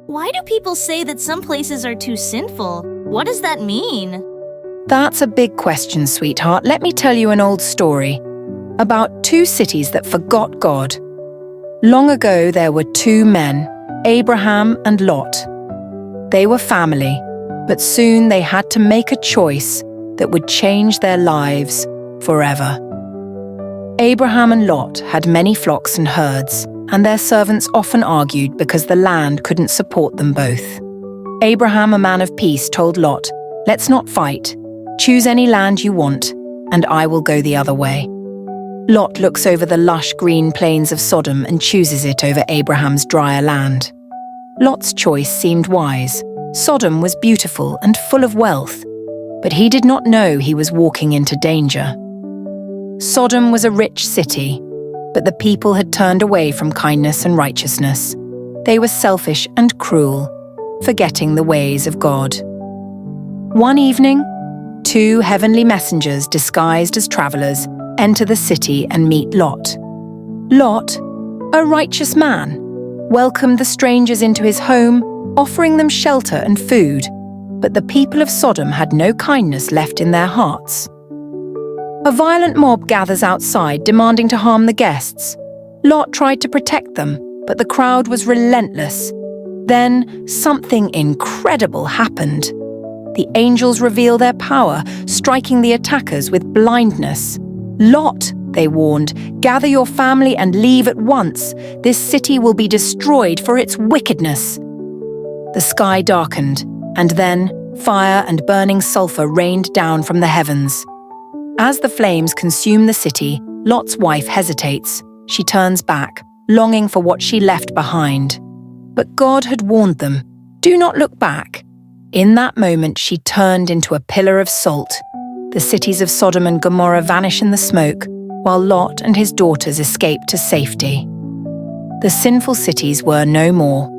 why do people say that some places are too sinful? What does that mean? That's a big question, sweetheart. Let me tell you an old story about two cities that forgot God. Long ago, there were two men, Abraham and Lot. They were family, but soon they had to make a choice that would change their lives forever. Abraham and Lot had many flocks and herds, and their servants often argued because the land couldn't support them both. Abraham, a man of peace, told Lot, "Let's not fight. Choose any land you want, and I will go the other way." Lot looks over the lush green plains of Sodom and chooses it over Abraham's drier land. Lot's choice seemed wise. Sodom was beautiful and full of wealth, but he did not know he was walking into danger. Sodom was a rich city, but the people had turned away from kindness and righteousness. They were selfish and cruel, forgetting the ways of God. One evening, two heavenly messengers disguised as travelers enter the city and meet Lot. Lot, a righteous man, welcomed the strangers into his home, offering them shelter and food, but the people of Sodom had no kindness left in their hearts. A violent mob gathers outside, demanding to harm the guests. Lot tried to protect them, but the crowd was relentless. Then something incredible happened. The angels reveal their power, striking the attackers with blindness. "Lot," they warned, "gather your family and leave at once. This city will be destroyed for its wickedness." The sky darkened, and then fire and burning sulfur rained down from the heavens. As the flames consume the city, Lot's wife hesitates. She turns back, longing for what she left behind. But God had warned them, "Do not look back." In that moment, she turned into a pillar of salt. The cities of Sodom and Gomorrah vanish in the smoke, while Lot and his daughters escape to safety. The sinful cities were no more.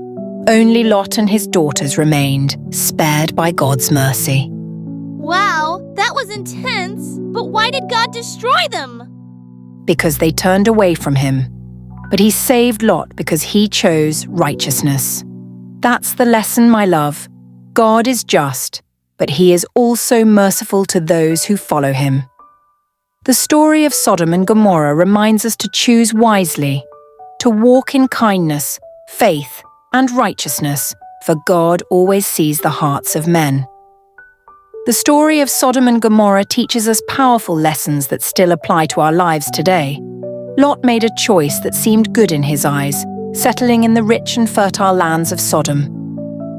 Only Lot and his daughters remained, spared by God's mercy. Wow, that was intense. But why did God destroy them? Because they turned away from him. But he saved Lot because he chose righteousness. That's the lesson, my love. God is just, but he is also merciful to those who follow him. The story of Sodom and Gomorrah reminds us to choose wisely, to walk in kindness, faith, and righteousness, for God always sees the hearts of men. The story of Sodom and Gomorrah teaches us powerful lessons that still apply to our lives today. Lot made a choice that seemed good in his eyes, settling in the rich and fertile lands of Sodom.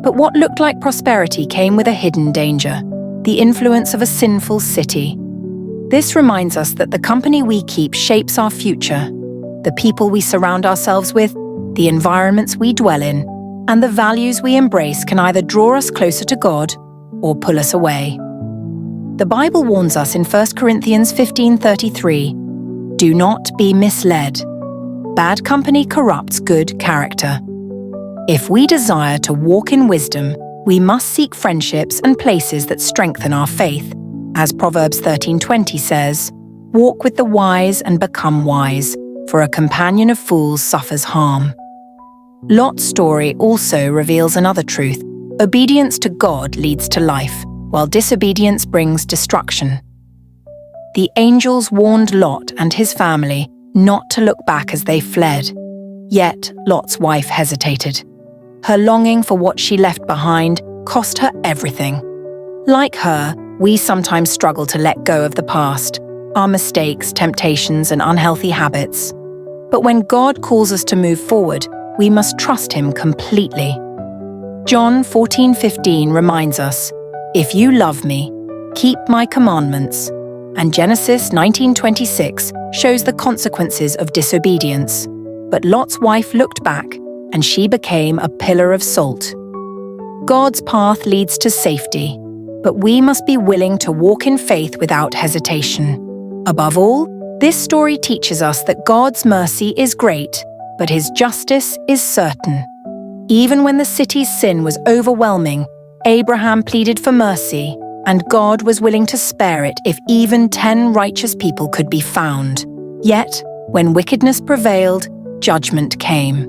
But what looked like prosperity came with a hidden danger, the influence of a sinful city. This reminds us that the company we keep shapes our future. The people we surround ourselves with, the environments we dwell in, and the values we embrace can either draw us closer to God or pull us away. The Bible warns us in 1 Corinthians 15:33, "Do not be misled. Bad company corrupts good character." If we desire to walk in wisdom, we must seek friendships and places that strengthen our faith. As Proverbs 13:20 says, "Walk with the wise and become wise, for a companion of fools suffers harm." Lot's story also reveals another truth. Obedience to God leads to life, while disobedience brings destruction. The angels warned Lot and his family not to look back as they fled. Yet Lot's wife hesitated. Her longing for what she left behind cost her everything. Like her, we sometimes struggle to let go of the past, our mistakes, temptations, and unhealthy habits. But when God calls us to move forward, we must trust him completely. John 14:15 reminds us, "If you love me, keep my commandments." And Genesis 19:26 shows the consequences of disobedience. But Lot's wife looked back, and she became a pillar of salt. God's path leads to safety, but we must be willing to walk in faith without hesitation. Above all, this story teaches us that God's mercy is great, but his justice is certain. Even when the city's sin was overwhelming, Abraham pleaded for mercy, and God was willing to spare it if even 10 righteous people could be found. Yet, when wickedness prevailed, judgment came.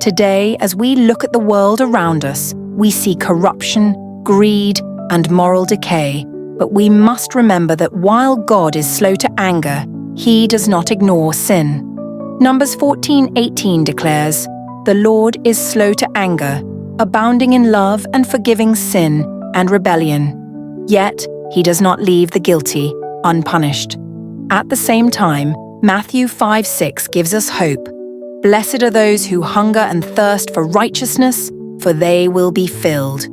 Today, as we look at the world around us, we see corruption, greed, and moral decay, but we must remember that while God is slow to anger, He does not ignore sin. Numbers 14:18 declares, "The Lord is slow to anger, abounding in love and forgiving sin and rebellion. Yet He does not leave the guilty unpunished." At the same time, Matthew 5:6 gives us hope. "Blessed are those who hunger and thirst for righteousness, for they will be filled."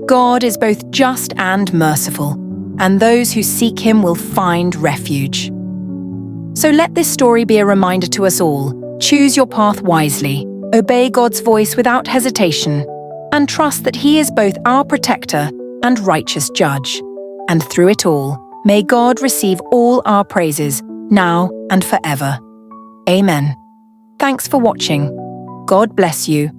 God is both just and merciful, and those who seek Him will find refuge. So let this story be a reminder to us all. Choose your path wisely, obey God's voice without hesitation, and trust that He is both our protector and righteous judge. And through it all, may God receive all our praises, now and forever. Amen. Thanks for watching. God bless you